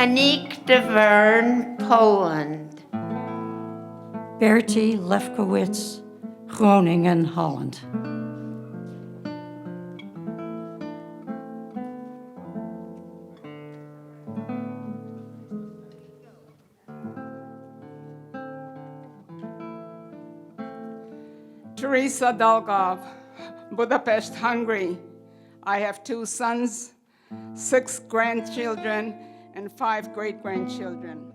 Aniek de Vern, Poland. Bertie Lefkowitz, Groningen, Holland. Teresa Dolgov, Budapest, Hungary. I have 2 sons, 6 grandchildren, and 5 great-grandchildren.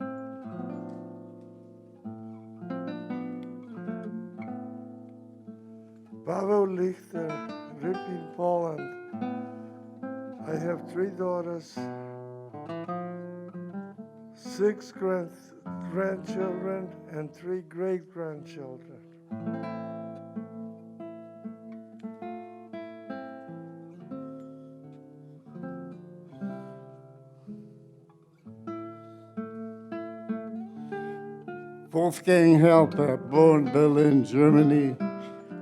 Paweł Lichter, Rybin, Poland. I have 3 daughters, 6 grandchildren, and 3 great-grandchildren. Wolfgang Helper, born Berlin, Germany.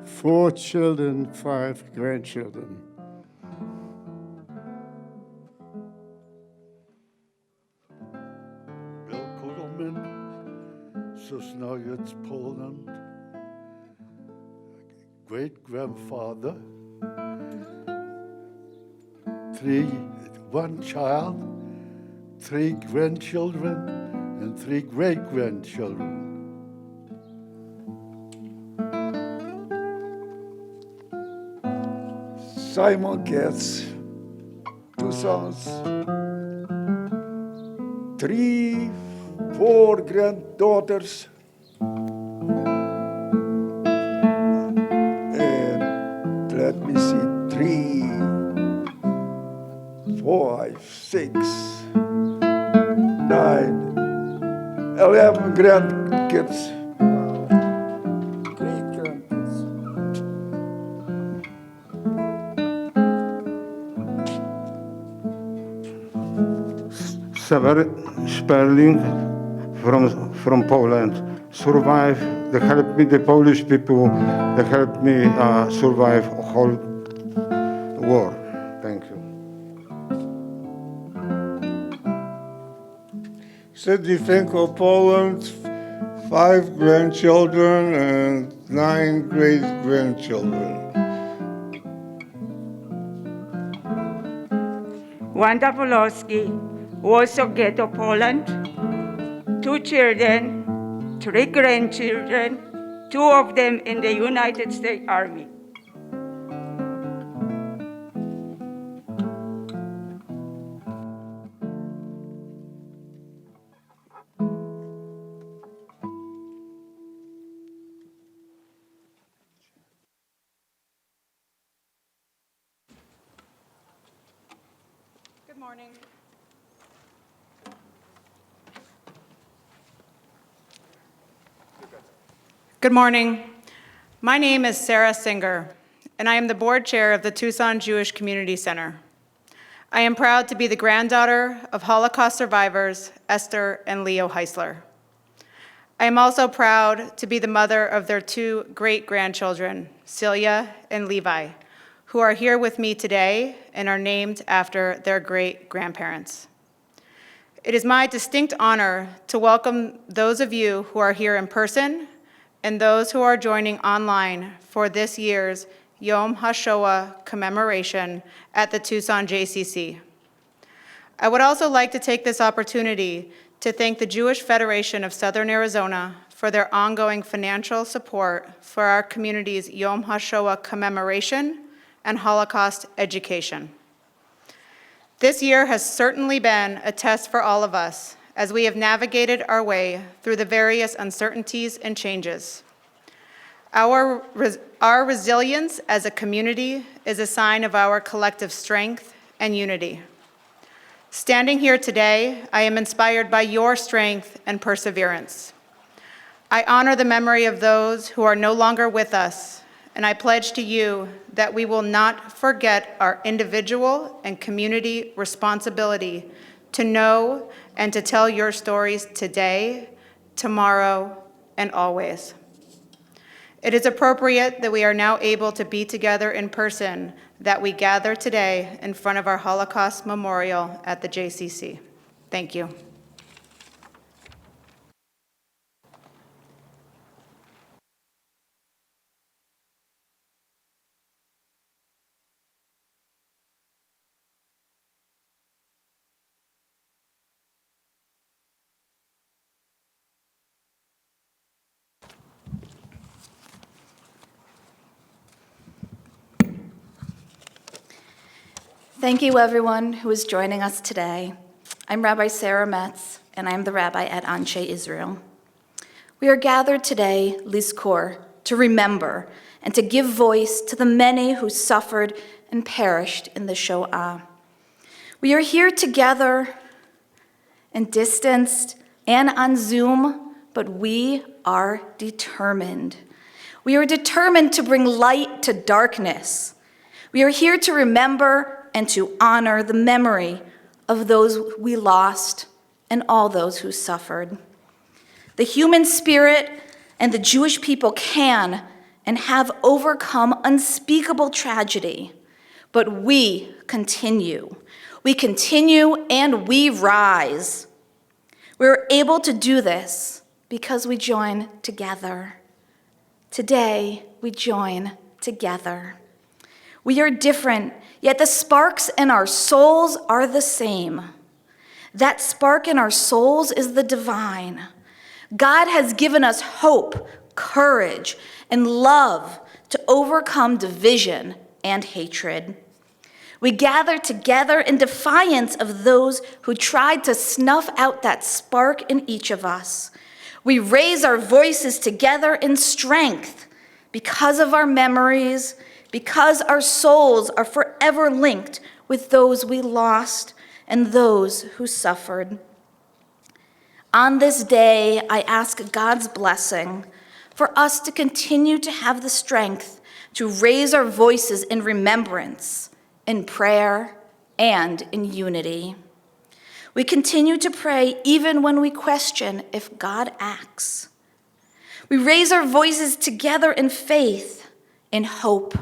4 children, 5 grandchildren. Bill Kugelman, Sosnowiec, Poland. Great-grandfather. 1 child, 3 grandchildren, and 3 great-grandchildren. Simon Getz, 2 sons, 3, 4 granddaughters, and let me see, 3, 5, 6, 9, 11 grandkids. Sever Sperling from Poland. Survive. They helped me, the Polish people. They helped me survive whole war. Thank you. Sidney Finkel, Poland. 5 grandchildren and 9 great-grandchildren. Wanda Wolowski, Warsaw Ghetto, Poland. 2 children, 3 grandchildren, 2 of them in the United States Army. Good morning. Good morning. My name is Sarah Singer, and I am the board chair of the Tucson Jewish Community Center. I am proud to be the granddaughter of Holocaust survivors Esther and Leo Heisler. I am also proud to be the mother of their 2 great-grandchildren, Celia and Levi, who are here with me today and are named after their great-grandparents. It is my distinct honor to welcome those of you who are here in person and those who are joining online for this year's Yom HaShoah commemoration at the Tucson JCC. I would also like to take this opportunity to thank the Jewish Federation of Southern Arizona for their ongoing financial support for our community's Yom HaShoah commemoration and Holocaust education. This year has certainly been a test for all of us as we have navigated our way through the various uncertainties and changes. Our resilience as a community is a sign of our collective strength and unity. Standing here today, I am inspired by your strength and perseverance. I honor the memory of those who are no longer with us, and I pledge to you that we will not forget our individual and community responsibility to know and to tell your stories today, tomorrow, and always. It is appropriate that we are now able to be together in person, that we gather today in front of our Holocaust Memorial at the JCC. Thank you. Thank you, everyone who is joining us today. I'm Rabbi Sarah Metz, and I am the rabbi at Anshe Israel. We are gathered today, Lizkor, to remember and to give voice to the many who suffered and perished in the Shoah. We are here together and distanced and on Zoom, but we are determined. We are determined to bring light to darkness. We are here to remember and to honor the memory of those we lost and all those who suffered. The human spirit and the Jewish people can and have overcome unspeakable tragedy, but we continue. We continue and we rise. We're able to do this because we join together. Today, we join together. We are different, yet the sparks in our souls are the same. That spark in our souls is the divine. God has given us hope, courage, and love to overcome division and hatred. We gather together in defiance of those who tried to snuff out that spark in each of us. We raise our voices together in strength because of our memories, because our souls are forever linked with those we lost and those who suffered. On this day, I ask God's blessing for us to continue to have the strength to raise our voices in remembrance, in prayer, and in unity. We continue to pray even when we question if God acts. We raise our voices together in faith, in hope,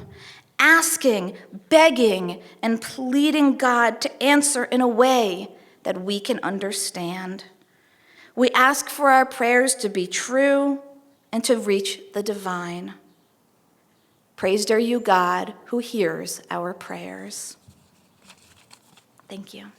asking, begging, and pleading God to answer in a way that we can understand. We ask for our prayers to be true and to reach the divine. Praised are you, God, who hears our prayers. Thank you.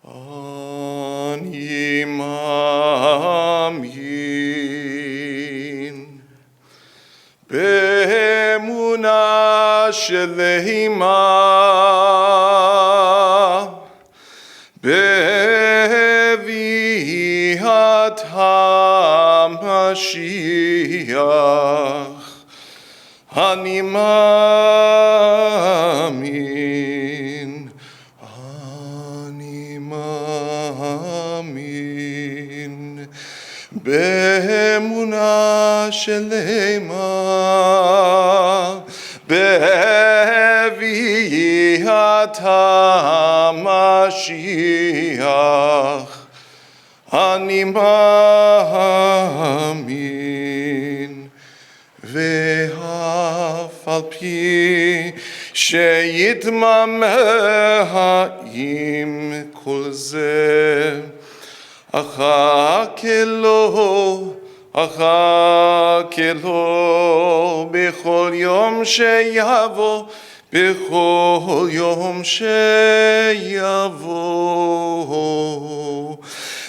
Ani מאמין באמונה שלמה בביאת המשיח. אני מאמין, אני מאמין באמונה שלמה בביאת המשיח. אני מאמין, ואף על פי שיתממה עם כל זה, אחכה לו בכל יום שיבוא, בכל יום שיבוא.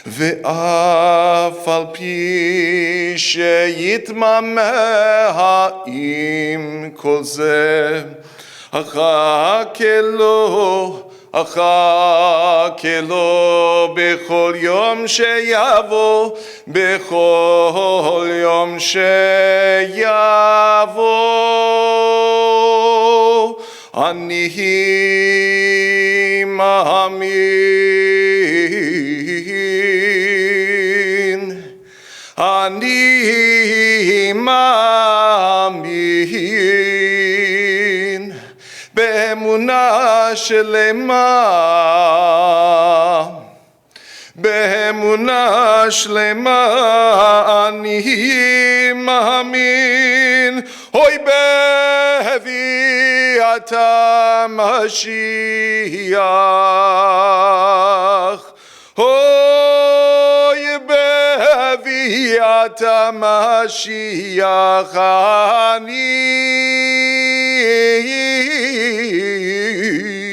ואף על פי שיתממה עם כל זה, אחכה לו בכל יום שיבוא, בכל יום שיבוא. אני מאמין, אני מאמין באמונה שלמה, באמונה שלמה אני מאמין, אוי בביאת המשיח, אוי בביאת בביאת המשיח אני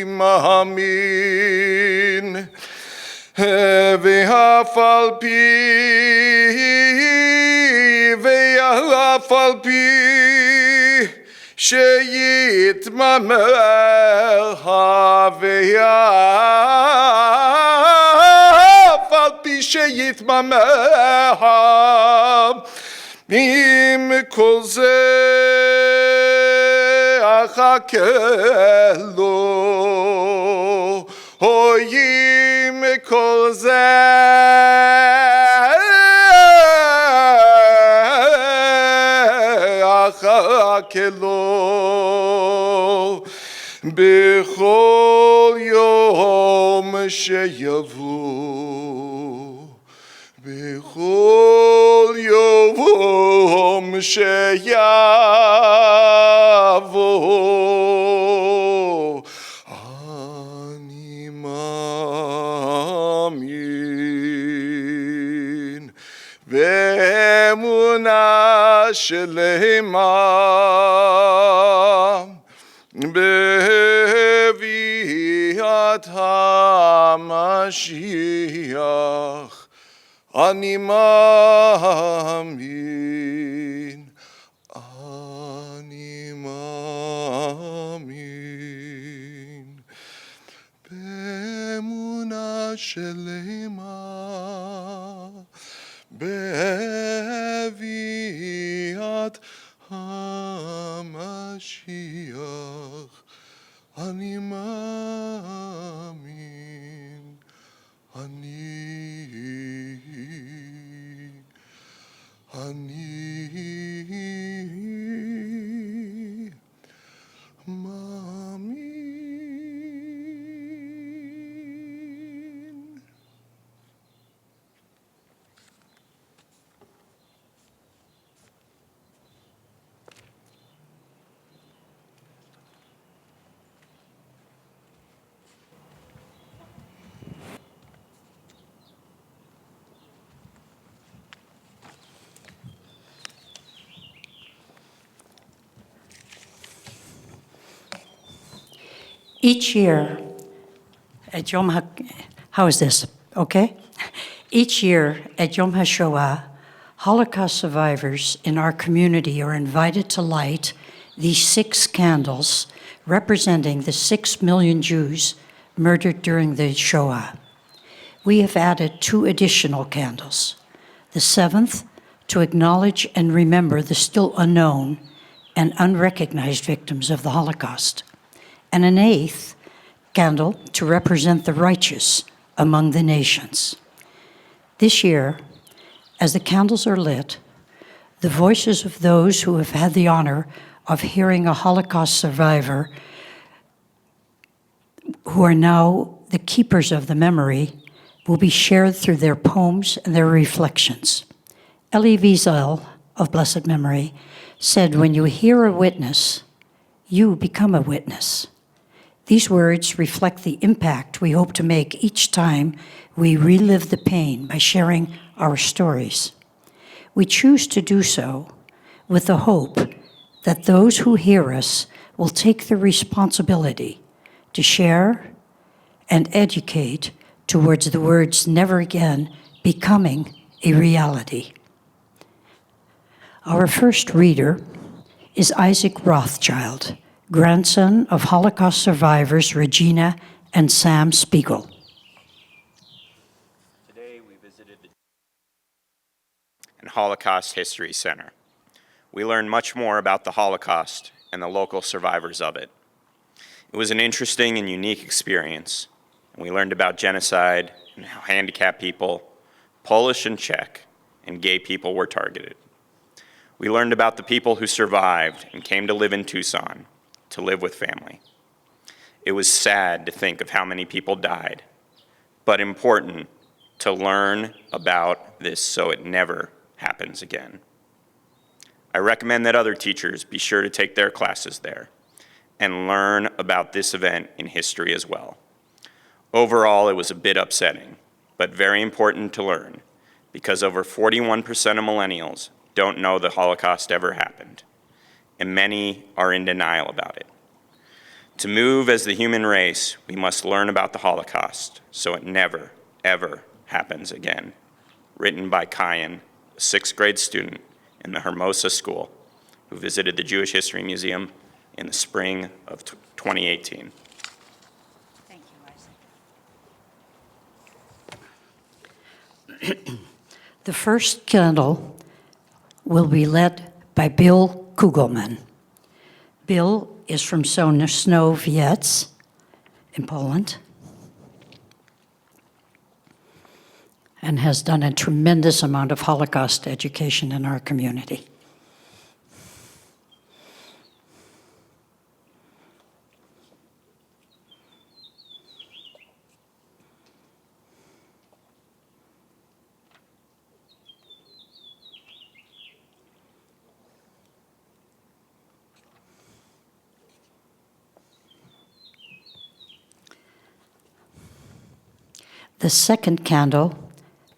מאמין. ואף על פי שיתממר ואף על פי שיתממר עם כל זה אחכה לו, עם כל זה אחכה לו בכל יום שיבוא, בכל יום שיבוא אני מאמין באמונה שלמה בביאת המשיח אני מאמין, אני מאמין באמונה שלמה בביאת המשיח אני מאמין, אני מאמין. Each year at how is this? Okay? Each year at Yom HaShoah, Holocaust survivors in our community are invited to light these 6 candles representing the 6 million Jews murdered during the Shoah. We have added 2 additional candles. The 7th, to acknowledge and remember the still unknown and unrecognized victims of the Holocaust, and an 8th candle to represent the righteous among the nations. This year, as the candles are lit, the voices of those who have had the honor of hearing a Holocaust survivor, who are now the keepers of the memory, will be shared through their poems and their reflections. Elie Wiesel, of blessed memory, said, "When you hear a witness, you become a witness." These words reflect the impact we hope to make each time we relive the pain by sharing our stories. We choose to do so with the hope that those who hear us will take the responsibility to share and educate towards the words never again becoming a reality. Our first reader is Isaac Rothschild, grandson of Holocaust survivors Regina and Sam Spiegel. Today we visited the Holocaust History Center. We learned much more about the Holocaust and the local survivors of it. It was an interesting and unique experience. We learned about genocide and how handicapped people, Polish and Czech, and gay people were targeted. We learned about the people who survived and came to live in Tucson, to live with family. It was sad to think of how many people died, but important to learn about this so it never happens again. I recommend that other teachers be sure to take their classes there and learn about this event in history as well. Overall, it was a bit upsetting, but very important to learn because over 41% of millennials don't know the Holocaust ever happened, and many are in denial about it. To move as the human race, we must learn about the Holocaust so it never, ever happens again. Written by Kyan, a 6th grade student in the Hermosa School who visited the Jewish History Museum in the spring of 2018. Thank you, Isaac. The first candle will be lit by Bill Kugelman. Bill is from Sosnowiec in Poland and has done a tremendous amount of Holocaust education in our community. The second candle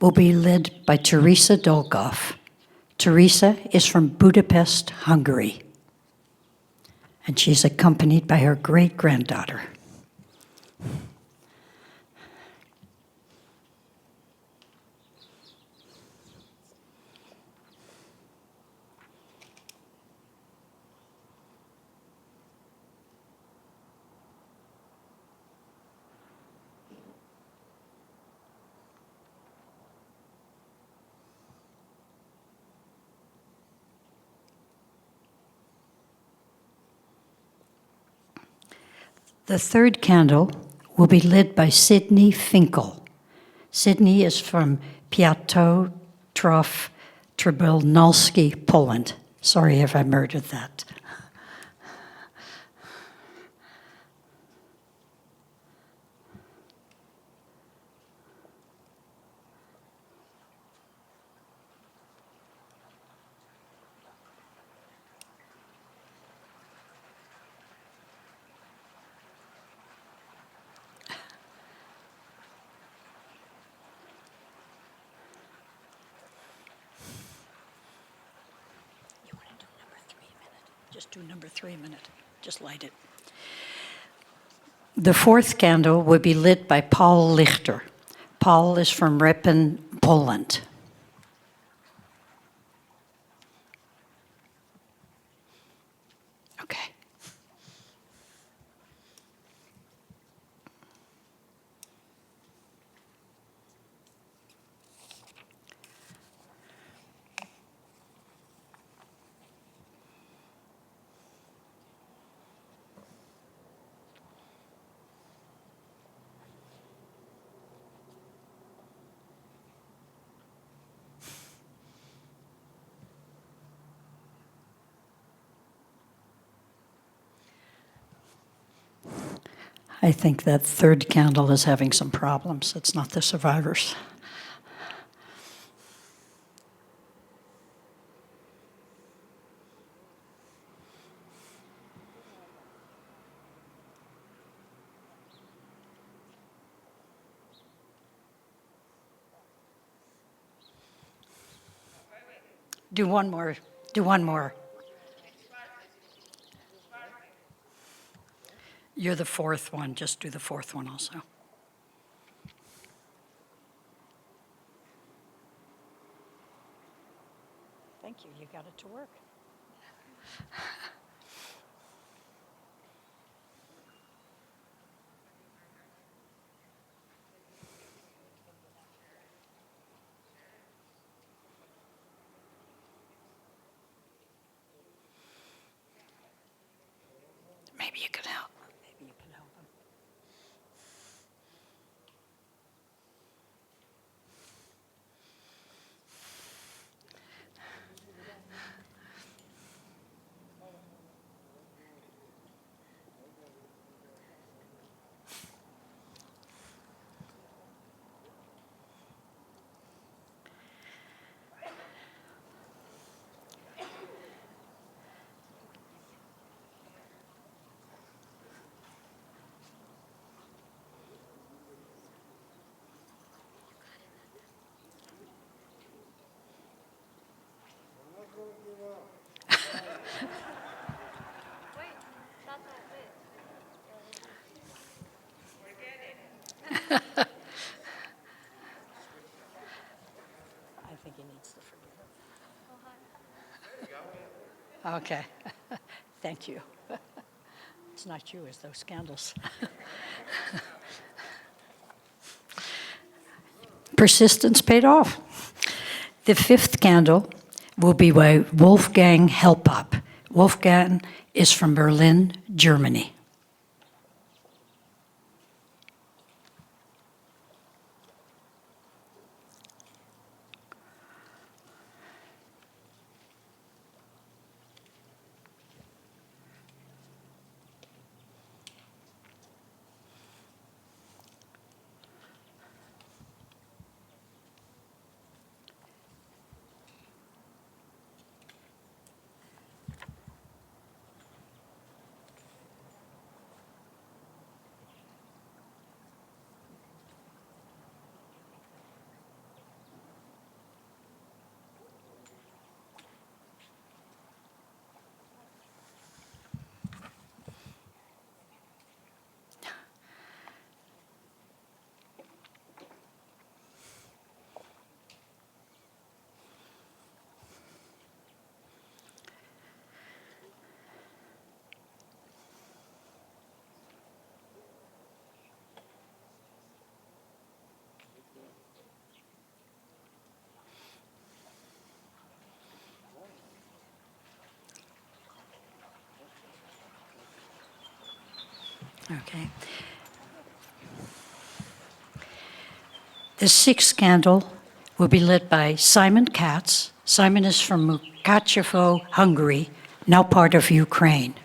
will be lit by Teresa Dolgoff. Teresa is from Budapest, Hungary, and she's accompanied by her great-granddaughter. The third candle will be lit by Sydney Finkel. Sydney is from Piatow-Trow Trybunalski, Poland. Sorry if I murdered that. Just do number 3 a minute. Just light it. The fourth candle will be lit by Paul Lichter. Paul is from Rybin, Poland. Okay. I think that third candle is having some problems. It's not the survivors. Do one more. Do one more. You're the fourth one. Just do the fourth one also. Thank you. You got it to work. Maybe you could help. Maybe you can help him. think he needs to forget. Okay. Thank you. It's not you, it's those candles. Persistence paid off. The fifth candle will be by Wolfgang Helpop. Wolfgang is from Berlin, Germany. Okay. The sixth candle will be lit by Simon Katz. Simon is from Mukachevo, Hungary, now part of Ukraine.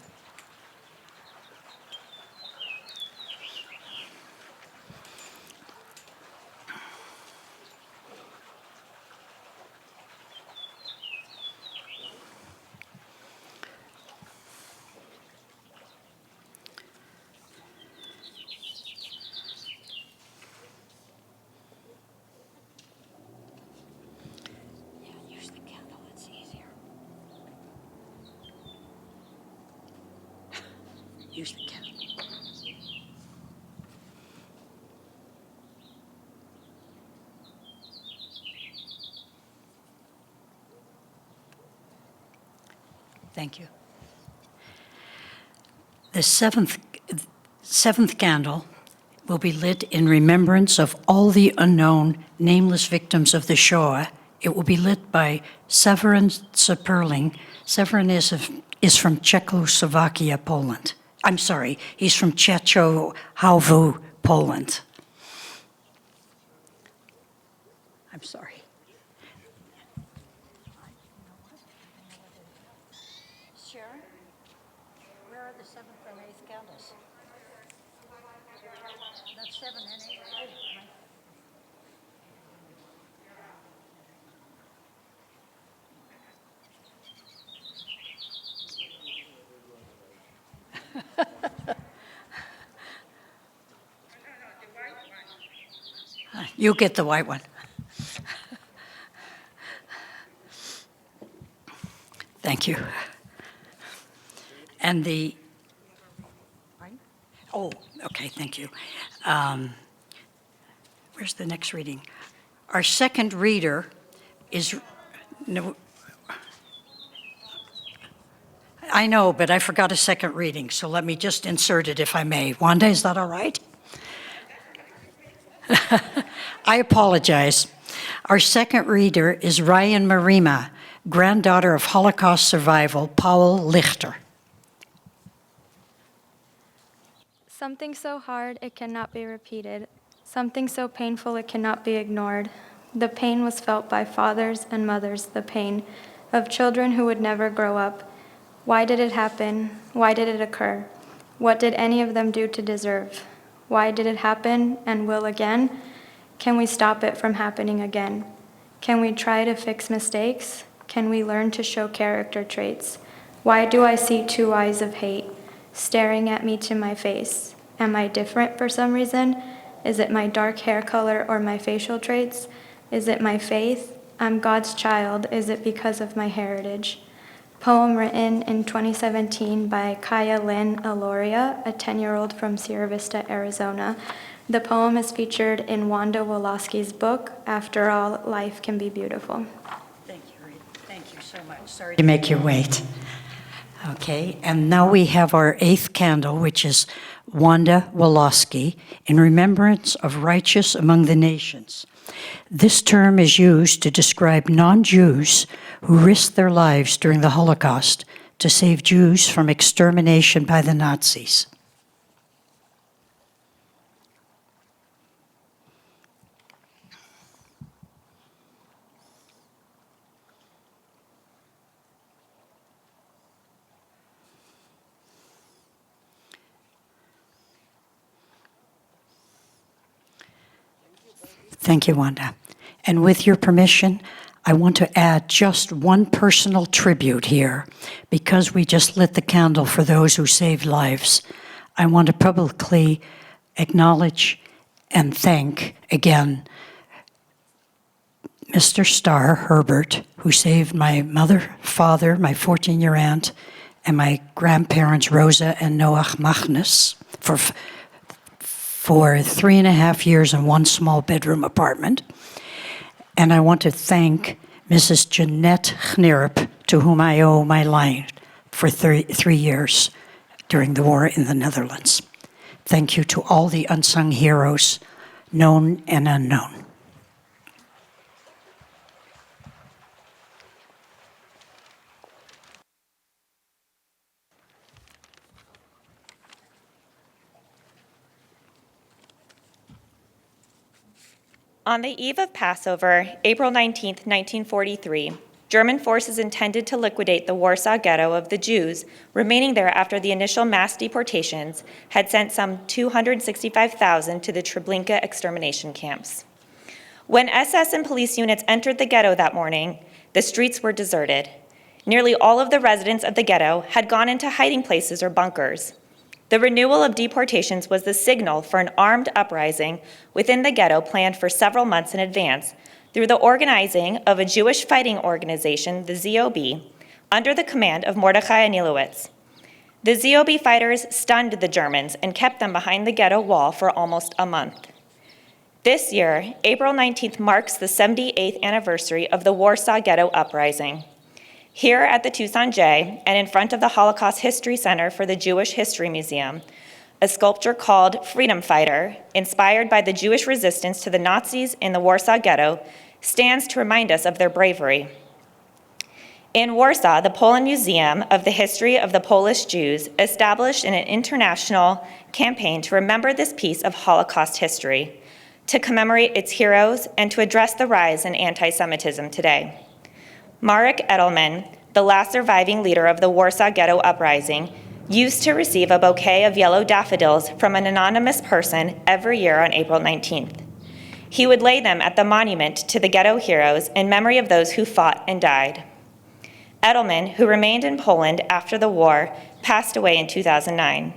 Use the candle. Thank you. The seventh candle will be lit in remembrance of all the unknown, nameless victims of the Shoah. It will be lit by Severin Saperling. Severin is from Czechoslovakia, Poland. I'm sorry, he's from Czechoslovakia, Poland. I'm sorry. Sharon, where are the seventh and eighth candles? That's 7 and 8. You get the white one. Thank you. And the, oh, okay, thank you. Where's the next reading? Our second reader is, no, I know, but I forgot a second reading, so let me just insert it if I may. Wanda, is that all right? I apologize. Our second reader is Ryan Marima, granddaughter of Holocaust survivor Paul Lichter. Something so hard it cannot be repeated. Something so painful it cannot be ignored. The pain was felt by fathers and mothers, the pain of children who would never grow up. Why did it happen? Why did it occur? What did any of them do to deserve? Why did it happen and will again? Can we stop it from happening again? Can we try to fix mistakes? Can we learn to show character traits? Why do I see two eyes of hate staring at me to my face? Am I different for some reason? Is it my dark hair color or my facial traits? Is it my faith? I'm God's child. Is it because of my heritage? Poem written in 2017 by Kaya Lynn Aloria, a 10-year-old from Sierra Vista, Arizona. The poem is featured in Wanda Wolosky's book, After All, Life Can Be Beautiful. Thank you, Rita. Thank you so much. Sorry to make you wait. Okay, and now we have our 8th candle, which is Wanda Wolosky, in remembrance of righteous among the nations. This term is used to describe non-Jews who risked their lives during the Holocaust to save Jews from extermination by the Nazis. Thank you, Wanda. And with your permission, I want to add just one personal tribute here. Because we just lit the candle for those who saved lives, I want to publicly acknowledge and thank again Mr. Starr Herbert, who saved my mother, father, my 14-year aunt, and my grandparents, Rosa and Noach Magnus, for 3.5 years in one small bedroom apartment. And I want to thank Mrs. Jeanette Gnerup, to whom I owe my life for 3 years during the war in the Netherlands. Thank you to all the unsung heroes, known and unknown. On the eve of Passover, April 19, 1943, German forces intended to liquidate the Warsaw Ghetto of the Jews remaining there after the initial mass deportations had sent some 265,000 to the Treblinka extermination camps. When SS and police units entered the ghetto that morning, the streets were deserted. Nearly all of the residents of the ghetto had gone into hiding places or bunkers. The renewal of deportations was the signal for an armed uprising within the ghetto planned for several months in advance through the organizing of a Jewish fighting organization, the ZOB, under the command of Mordechai Anilowitz. The ZOB fighters stunned the Germans and kept them behind the ghetto wall for almost a month. This year, April 19th marks the 78th anniversary of the Warsaw Ghetto Uprising. Here at the Tucson J and in front of the Holocaust History Center for the Jewish History Museum, a sculpture called Freedom Fighter, inspired by the Jewish resistance to the Nazis in the Warsaw Ghetto, stands to remind us of their bravery. In Warsaw, the Poland Museum of the History of the Polish Jews established an international campaign to remember this piece of Holocaust history, to commemorate its heroes, and to address the rise in anti-Semitism today. Marek Edelman, the last surviving leader of the Warsaw Ghetto Uprising, used to receive a bouquet of yellow daffodils from an anonymous person every year on April 19th. He would lay them at the monument to the ghetto heroes in memory of those who fought and died. Edelman, who remained in Poland after the war, passed away in 2009.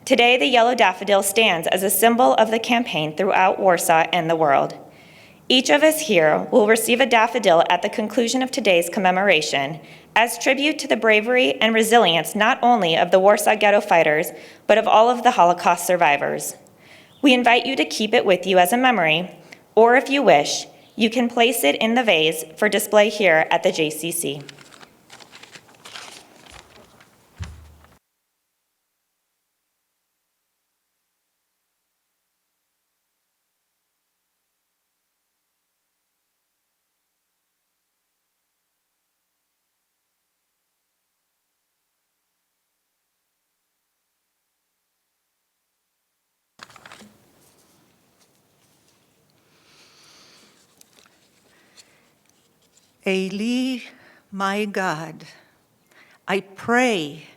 Today, the yellow daffodil stands as a symbol of the campaign throughout Warsaw and the world. Each of us here will receive a daffodil at the conclusion of today's commemoration as tribute to the bravery and resilience not only of the Warsaw Ghetto fighters, but of all of the Holocaust survivors. We invite you to keep it with you as a memory, or if you wish, you can place it in the vase for display here at the JCC. Eli, my God, I pray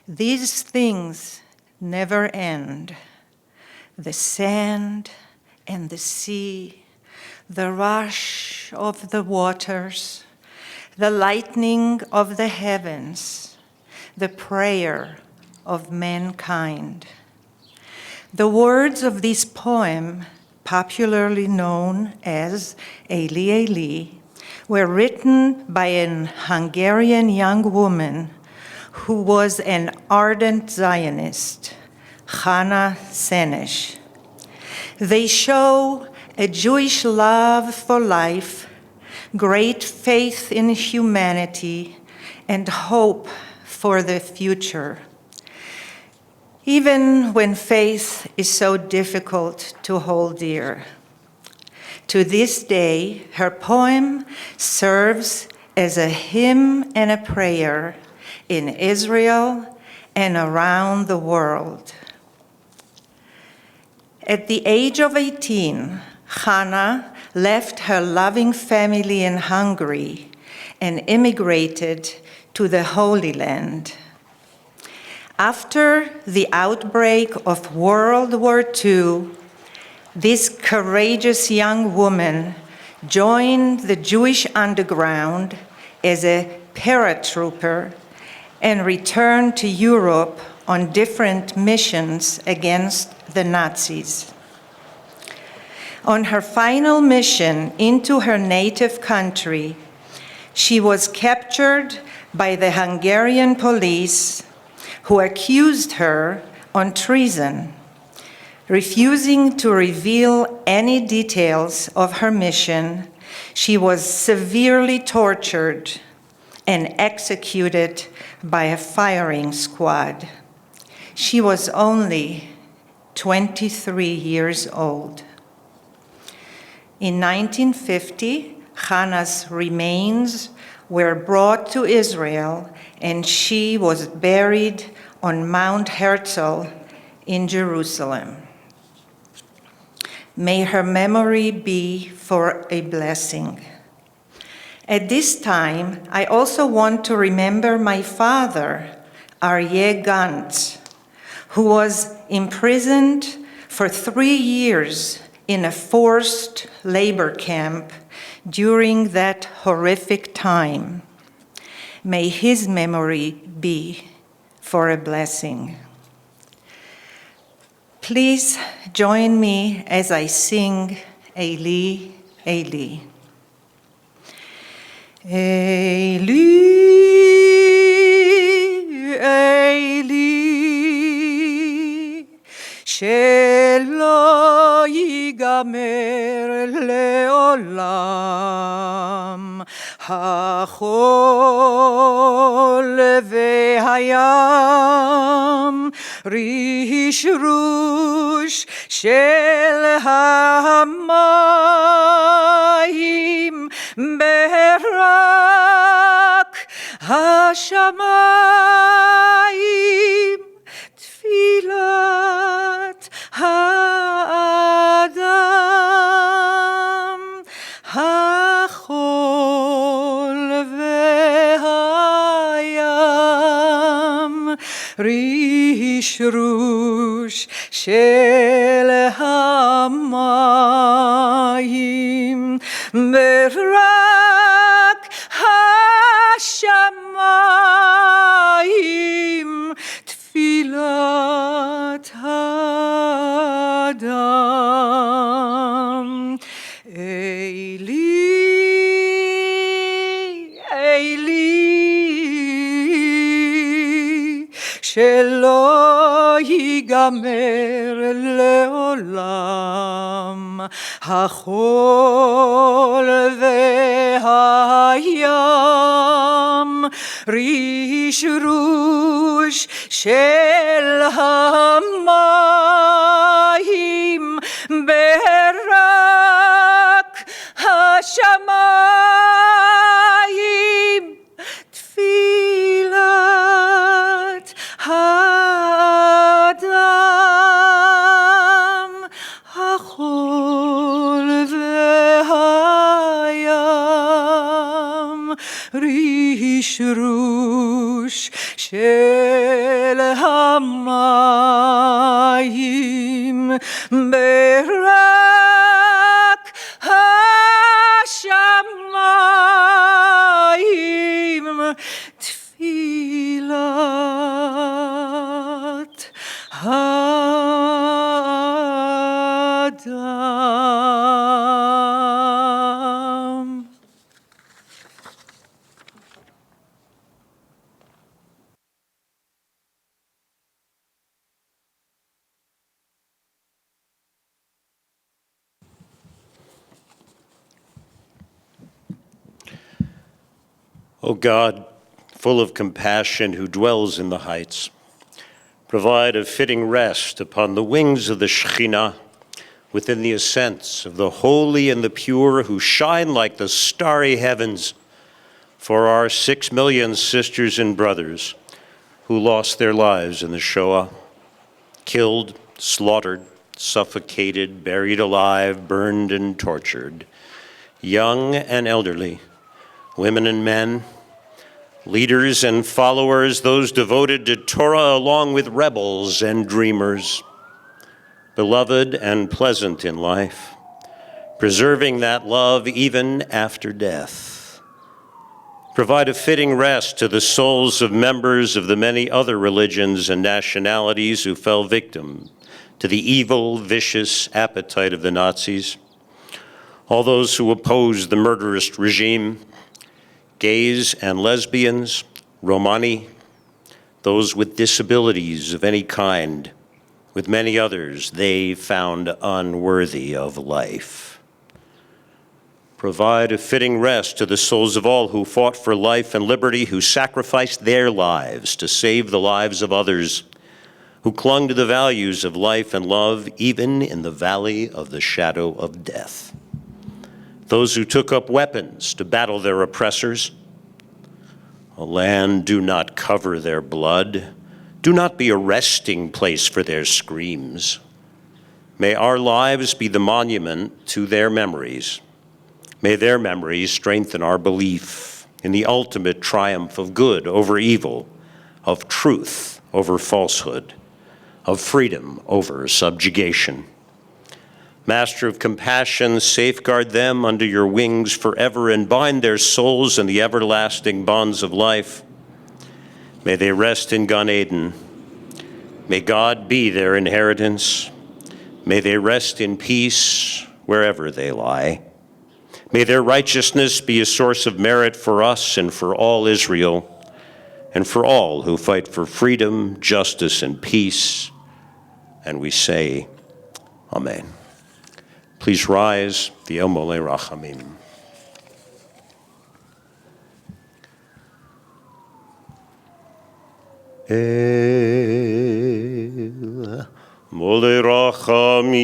these things never end. The sand and the sea, the rush of the waters, the lightning of the heavens, the prayer of mankind. The words of this poem, popularly known as Eli, Eli, were written by an Hungarian young woman who was an ardent Zionist, Hannah Senesh. They show a Jewish love for life, great faith in humanity, and hope for the future. Even when faith is so difficult to hold dear. To this day, her poem serves as a hymn and a prayer in Israel and around the world. At the age of 18, Hannah left her loving family in Hungary and immigrated to the Holy Land. After the outbreak of World War II, this courageous young woman joined the Jewish underground as a paratrooper and returned to Europe on different missions against the Nazis. On her final mission into her native country, she was captured by the Hungarian police, who accused her on treason. Refusing to reveal any details of her mission, she was severely tortured and executed by a firing squad. She was only 23 years old. In 1950, Hannah's remains were brought to Israel, and she was buried on Mount Herzl in Jerusalem. May her memory be for a blessing. At this time, I also want to remember my father, Aryeh Gantz, who was imprisoned for 3 years in a forced labor camp during that horrific time. May his memory be for a blessing. Please join me as I sing Eli, Eli. Eli, Eli, שלא ייגמר לעולם החול והים רישרוש של המים ברק השמיים תפילת האדם החול והים רישרוש של המים ברק השמיים תפילת האדם. אלי, אלי, שלא ייגמר לעולם החול והים רישרוש של המים ברק השמיים תפילת האדם החול והים רישרוש של המים ברק השמיים תפילת האדם. O God, full of compassion, who dwells in the heights, provide a fitting rest upon the wings of the Shekhinah within the ascents of the holy and the pure who shine like the starry heavens for our 6 million sisters and brothers who lost their lives in the Shoah, killed, slaughtered, suffocated, buried alive, burned and tortured, young and elderly, women and men, leaders and followers, those devoted to Torah along with rebels and dreamers, beloved and pleasant in life, preserving that love even after death. Provide a fitting rest to the souls of members of the many other religions and nationalities who fell victim to the evil, vicious appetite of the Nazis, all those who opposed the murderous regime, gays and lesbians, Romani, those with disabilities of any kind, with many others they found unworthy of life. Provide a fitting rest to the souls of all who fought for life and liberty, who sacrificed their lives to save the lives of others, who clung to the values of life and love even in the valley of the shadow of death. Those who took up weapons to battle their oppressors. O land, do not cover their blood. Do not be a resting place for their screams. May our lives be the monument to their memories. May their memories strengthen our belief in the ultimate triumph of good over evil, of truth over falsehood, of freedom over subjugation. Master of compassion, safeguard them under your wings forever and bind their souls in the everlasting bonds of life. May they rest in Gan Eden. May God be their inheritance. May they rest in peace wherever they lie. May their righteousness be a source of merit for us and for all Israel, and for all who fight for freedom, justice, and peace. And we say, Amen. Please rise, the El Molei Rachamim. El Molei Rachamim,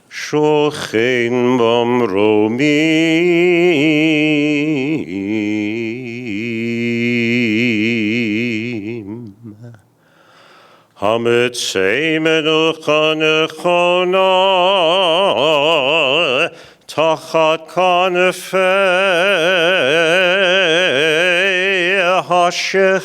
Shochen Bamromim, Hametzei Menucha Nechona, Tachat Kanefei HaShechina,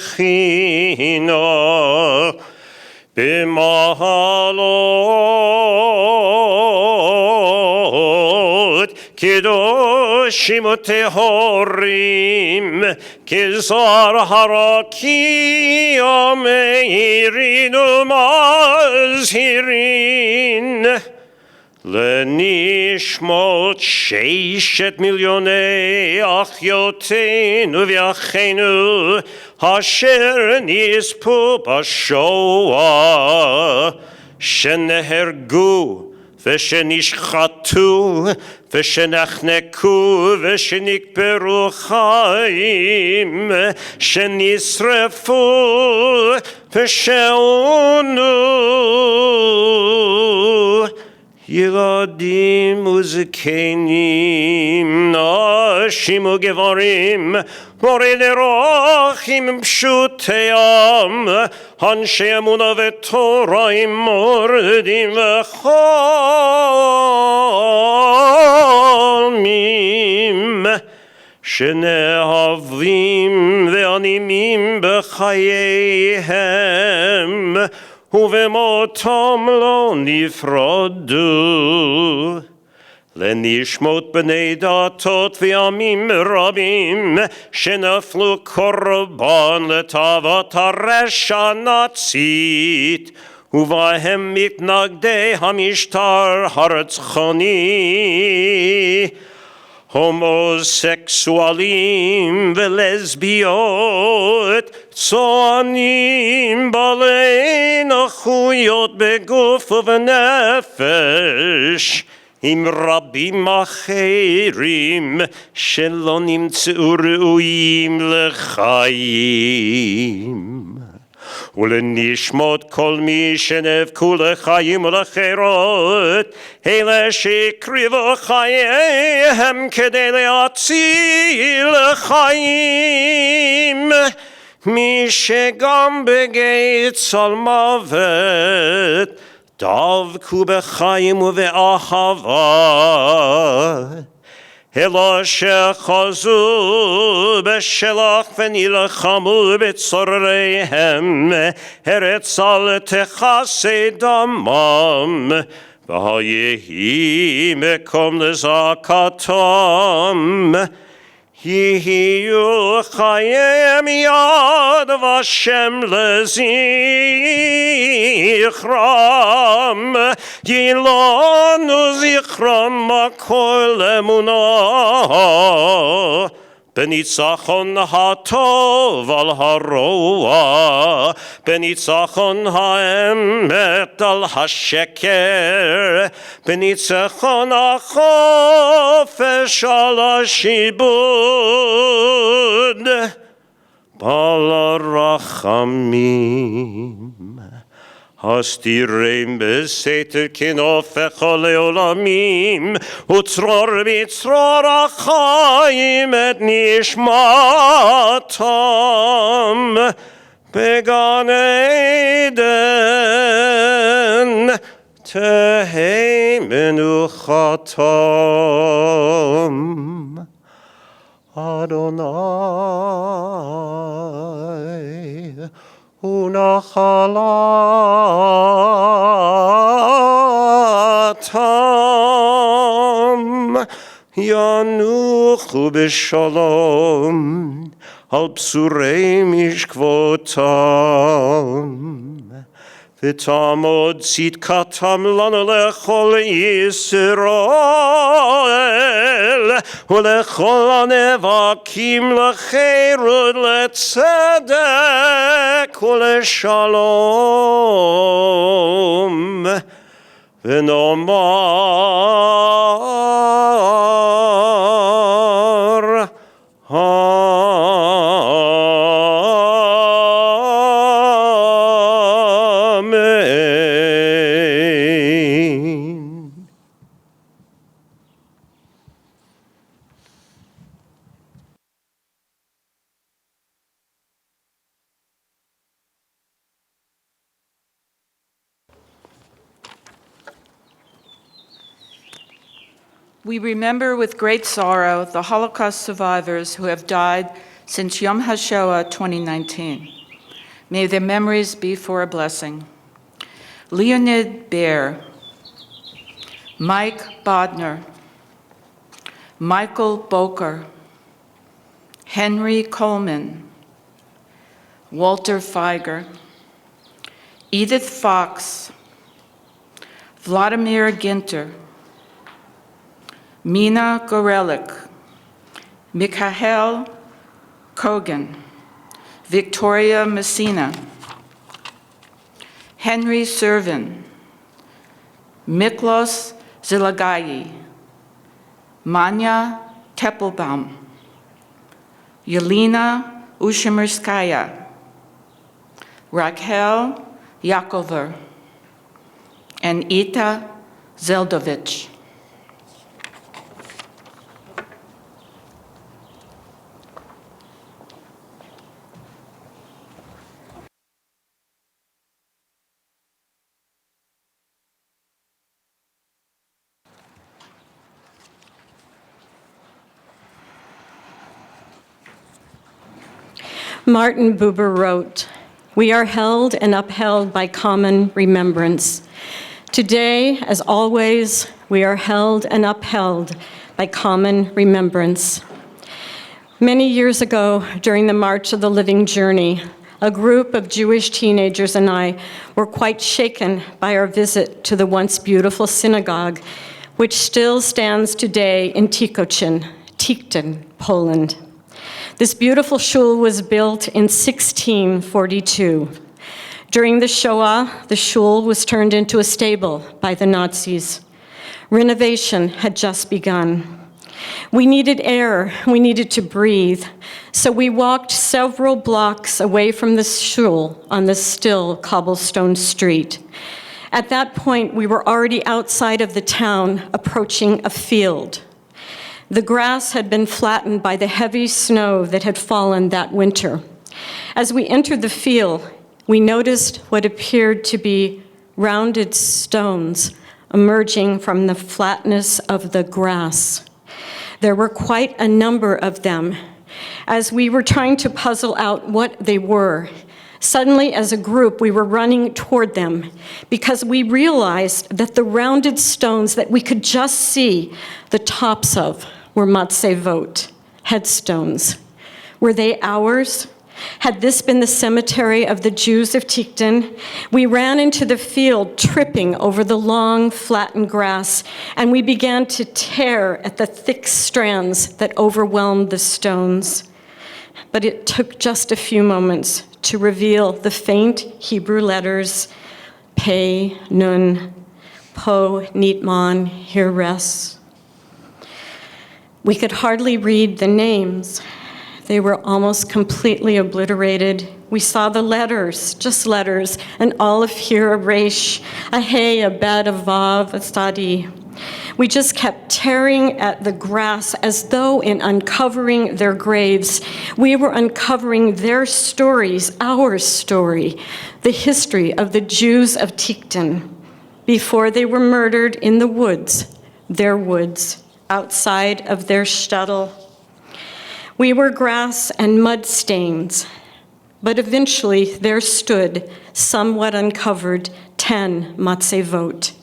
B'mahalot Kedoshim Tehorim Kizar Harakia Meirin Umazhirin Lenishmot Sheishet Milyonei Achyoteinu V'Acheinu Asher Nispu B'Shoah Shenehergu V'Shenishchatu V'Shenachneku V'Shenikberu Chaim Shenisrefu V'Sheunu Yiladim u'zekenim, nashim u'gevarim, morei nerachim pshuteam, anshei emunah v'torah mordim v'chalmim, shenehavim ve'animim b'chayeihem, ובמותם לא נפרדו. לנשמות בני דתות ועמים רבים שנפלו קורבן לתאוות הרשע הנאצית, ובהם מתנגדי המשטר הרצחני, הומוסקסואלים ולסביות, צוענים בעלי נכויות בגוף ובנפש, עם רבים אחרים שלא נמצאו ראויים לחיים. ולנשמות כל מי שנאבקו לחיים ולחירות, אלה שהקריבו חייהם כדי להציל חיים, מי שגם בגיא צלמוות דבקו בחיים ובאהבה, אלא שחזו בשלח ונלחמו בצורריהם, ארץ אל תכסה דמם, ויהי מקום לזעקתם. יהיו חייהם יד ושם לזכרם, גילנו זכרם מכל אמונה, בניצחון הטוב על הרוע, בניצחון האמת על השקר, בניצחון החופש על השיבוד, בעל הרחמים. הסתירם בסתר כנופך לעולמים, וצרור בצרור החיים את נשמתם, בגן עדן תהא מנוחתם. אדוני ונחלתם, ינוחו בשלום על בשורי משכבותם, ותעמוד צדקתם לנו לכל ישראל, ולכל הנאבקים לחירות, לצדק ולשלום. ונאמר We remember with great sorrow the Holocaust survivors who have died since Yom HaShoah 2019. May their memories be for a blessing. Leonid Baer, Mike Bodner, Michael Boker, Henry Coleman, Walter Feiger, Edith Fox, Vladimir Ginter, Mina Gorelik, Mikhail Kogan, Victoria Messina, Henry Servin, Miklos Zilagayi, Manya Teppelbaum, Yelena Ushimirskaya, Raquel Yakover, and Ita Zeldovich. Martin Buber wrote, "We are held and upheld by common remembrance. Today, as always, we are held and upheld by common remembrance." Many years ago, during the March of the Living Journey, a group of Jewish teenagers and I were quite shaken by our visit to the once beautiful synagogue, which still stands today in Tichocin, Poland. This beautiful shul was built in 1642. During the Shoah, the shul was turned into a stable by the Nazis. Renovation had just begun. We needed air, we needed to breathe, so we walked several blocks away from the shul on the still cobblestone street. At that point, we were already outside of the town, approaching a field. The grass had been flattened by the heavy snow that had fallen that winter. As we entered the field, we noticed what appeared to be rounded stones emerging from the flatness of the grass. There were quite a number of them. As we were trying to puzzle out what they were, suddenly as a group we were running toward them because we realized that the rounded stones that we could just see the tops of were matzevot, headstones. Were they ours? Had this been the cemetery of the Jews of Tucson? We ran into the field, tripping over the long, flattened grass, and we began to tear at the thick strands that overwhelmed the stones. But it took just a few moments to reveal the faint Hebrew letters, Pei, Nun, Po, Nitman, Hires. We could hardly read the names. They were almost completely obliterated. We saw the letters, just letters, an Aleph here, a Resh, a Hey, a Bet, a Vav, a Sadi. We just kept tearing at the grass as though in uncovering their graves, we were uncovering their stories, our story, the history of the Jews of Tucson before they were murdered in the woods, their woods, outside of their shtetl. We were grass and mud stains, but eventually there stood, somewhat uncovered, 10 matzevot.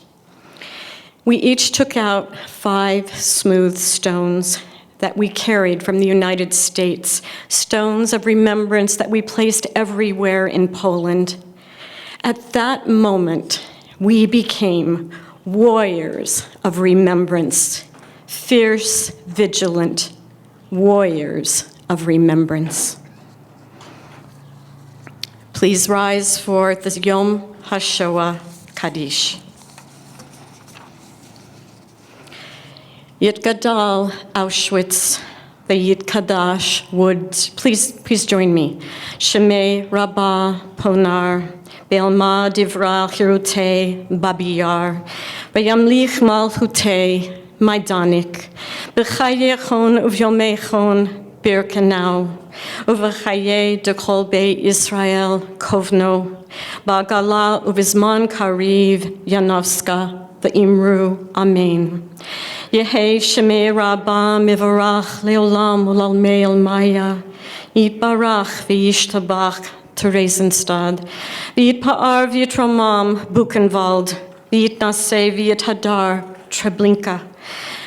We each took out 5 smooth stones that we carried from the United States, stones of remembrance that we placed everywhere in Poland. At that moment, we became warriors of remembrance, fierce, vigilant warriors of remembrance. Please rise for the Yom HaShoah Kaddish. Yitgadal Auschwitz, the Yitkadash Woods. Please join me. Shemei Rabbah Ponar, Be'alma Divra Hirute Babiyar, Be'yamlich Malchute Maidanik, B'chayechon uvyomechon Birkenau, Uvachaye de Kolbe Israel Kovno, Ba'gala uvizman Kariv Yanovska, V'imru Amen. Yehe Shemei Rabbah Mivarach Leolam Ulalmei Almaya, Yitbarach V'yishtabach Theresienstadt, V'yitpa'ar V'yitromam Buchenwald, V'yitnaseh V'yithadar Treblinka,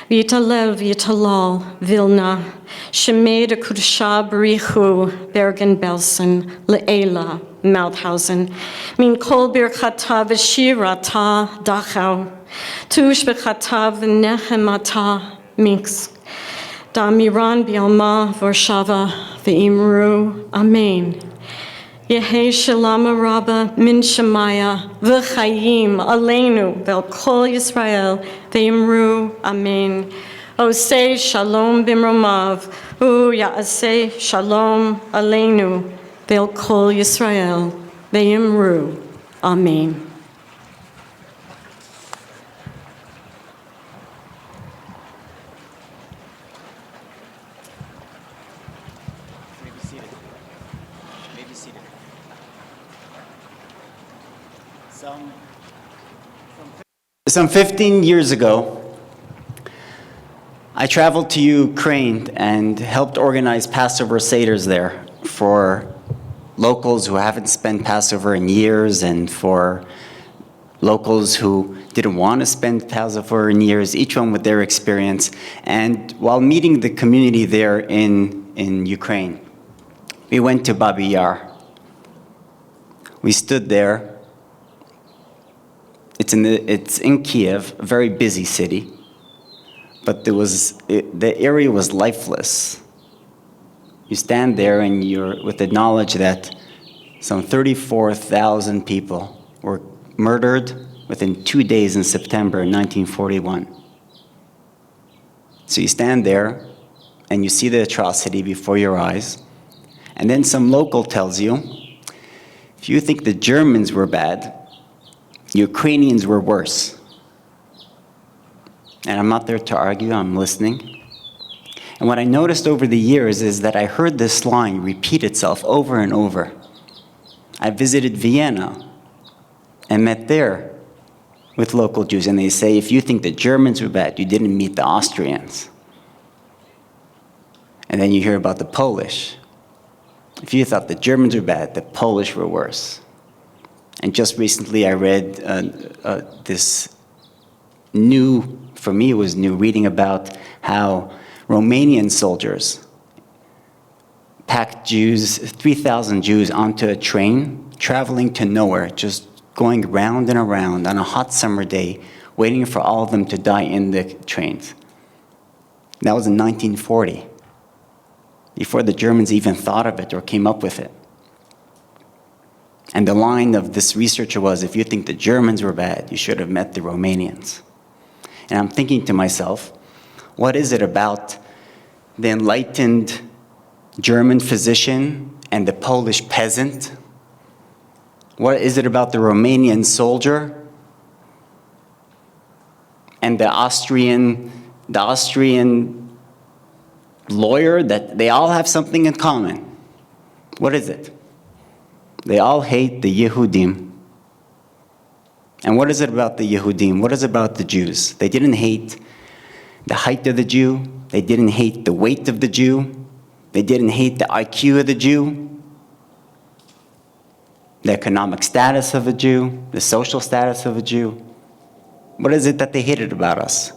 V'yitalel V'yitalal Vilna, Shemei de Kudsha Barichu Bergen-Belsen, Le'ela Mauthausen, Min Kol Birchata V'shirata Dachau, Tush B'chata V'nechemata Minsk, Damiran Bialma Varshava V'imru Amen. Yehe Shalama Rabba Min Shemaya V'chayim Aleinu Vel Kol Yisrael V'imru Amen. Oseh Shalom Bimromav U Ya'aseh Shalom Aleinu Vel Kol Yisrael V'imru Amen. Some 15 years ago, I traveled to Ukraine and helped organize Passover Seders there for locals who haven't spent Passover in years and for locals who didn't want to spend Passover in years, each one with their experience. And while meeting the community there in Ukraine, we went to Babi Yar. We stood there. It's in Kiev, a very busy city, but the area was lifeless. You stand there and you're with the knowledge that some 34,000 people were murdered within 2 days in September 1941. So you stand there and you see the atrocity before your eyes, and then some local tells you, if you think the Germans were bad, Ukrainians were worse. And I'm not there to argue, I'm listening. And what I noticed over the years is that I heard this line repeat itself over and over. I visited Vienna and met there with local Jews, and they say, if you think the Germans were bad, you didn't meet the Austrians. And then you hear about the Polish. If you thought the Germans were bad, the Polish were worse. And just recently I read this new, for me it was new, reading about how Romanian soldiers packed Jews, 3,000 Jews onto a train, traveling to nowhere, just going round and around on a hot summer day, waiting for all of them to die in the trains. That was in 1940, before the Germans even thought of it or came up with it. And the line of this researcher was, if you think the Germans were bad, you should have met the Romanians. And I'm thinking to myself, what is it about the enlightened German physician and the Polish peasant? What is it about the Romanian soldier and the Austrian lawyer that they all have something in common? What is it? They all hate the Yehudim. And what is it about the Yehudim? What is it about the Jews? They didn't hate the height of the Jew. They didn't hate the weight of the Jew. They didn't hate the IQ of the Jew, the economic status of a Jew, the social status of a Jew. What is it that they hated about us?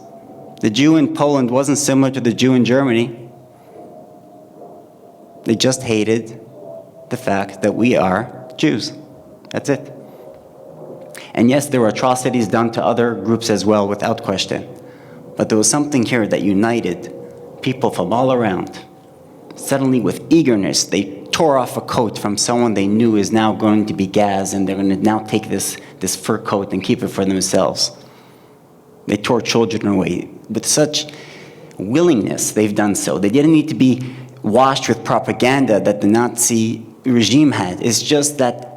The Jew in Poland wasn't similar to the Jew in Germany. They just hated the fact that we are Jews. That's it. And yes, there were atrocities done to other groups as well, without question. But there was something here that united people from all around. Suddenly, with eagerness, they tore off a coat from someone they knew is now going to be gassed, and they're going to now take this fur coat and keep it for themselves. They tore children away. With such willingness, they've done so. They didn't need to be washed with propaganda that the Nazi regime had. It's just that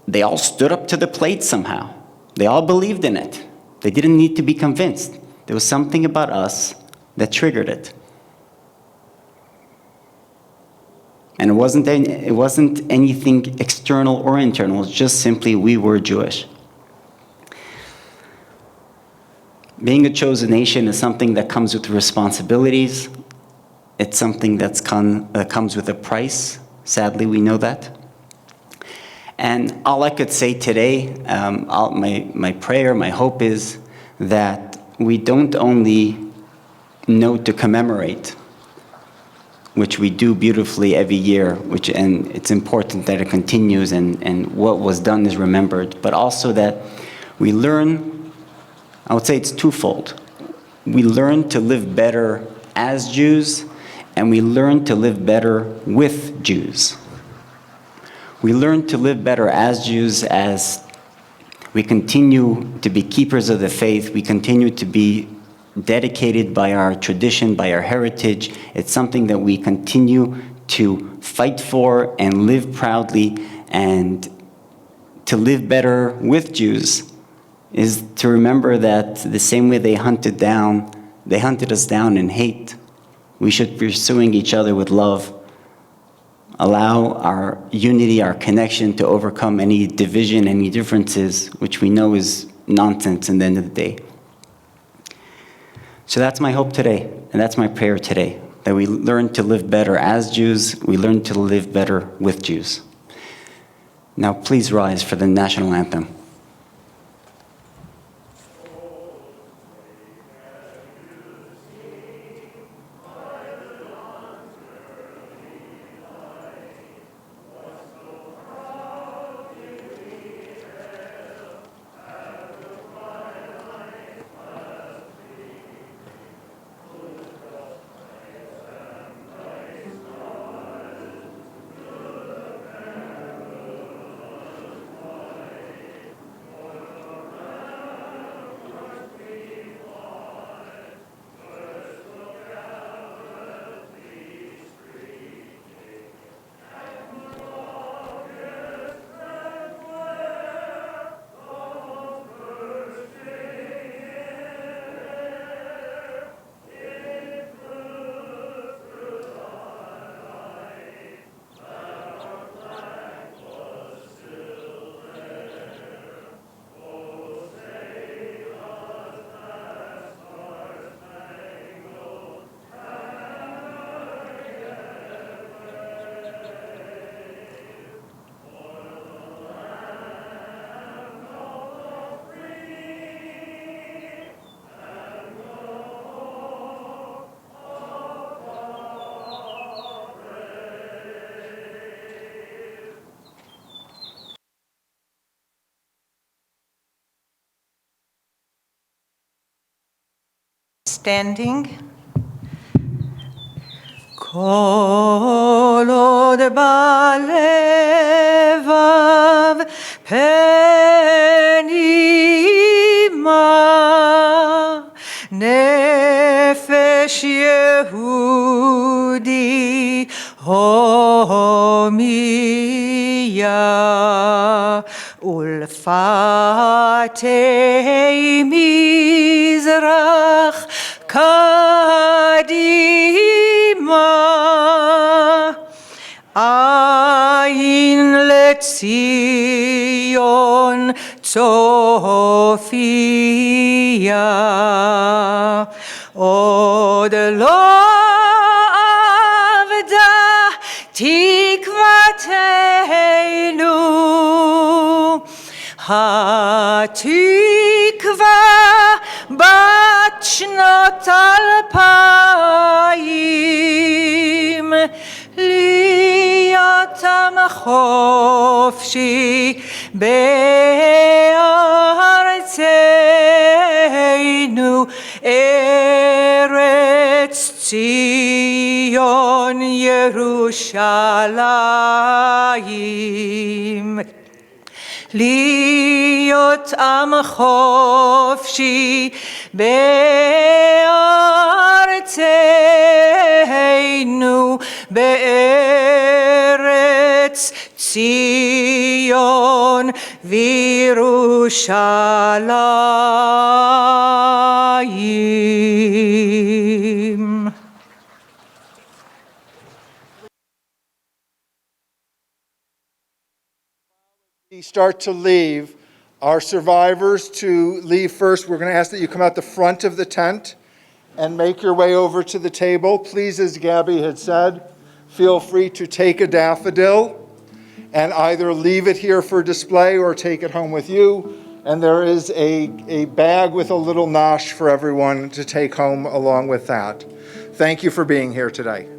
they all stood up to the plate somehow. They all believed in it. They didn't need to be convinced. There was something about us that triggered it. And it wasn't anything external or internal. It's just simply we were Jewish. Being a chosen nation is something that comes with responsibilities. It's something that comes with a price. Sadly, we know that. And all I could say today, my prayer, my hope is that we don't only know to commemorate, which we do beautifully every year, and it's important that it continues and what was done is remembered, but also that we learn, I would say it's twofold. We learn to live better as Jews, and we learn to live better with Jews. We learn to live better as Jews as we continue to be keepers of the faith. We continue to be dedicated by our tradition, by our heritage. It's something that we continue to fight for and live proudly. And to live better with Jews is to remember that the same way they hunted us down in hate. We should be pursuing each other with love. Allow our unity, our connection to overcome any division, any differences, which we know is nonsense in the end of the day. So that's my hope today, and that's my prayer today, that we learn to live better as Jews, we learn to live better with Jews. Now please rise for the national anthem. standing. Kol od balevav penima nefesh Yehudi homiya ulfatei mizrach kadima ayin letzion tzofia od lo avda tikvateinu hatikva bat shnot alpayim liyotam chofshi be'artzeinu eretz Tzion Yerushalayim להיות עם חופשי בארצנו, בארץ ציון וירושלים. We start to leave, our survivors to leave first. We're going to ask that you come out the front of the tent and make your way over to the table. Please, as Gabby had said, feel free to take a daffodil and either leave it here for display or take it home with you. And there is a bag with a little nosh for everyone to take home along with that. Thank you for being here today.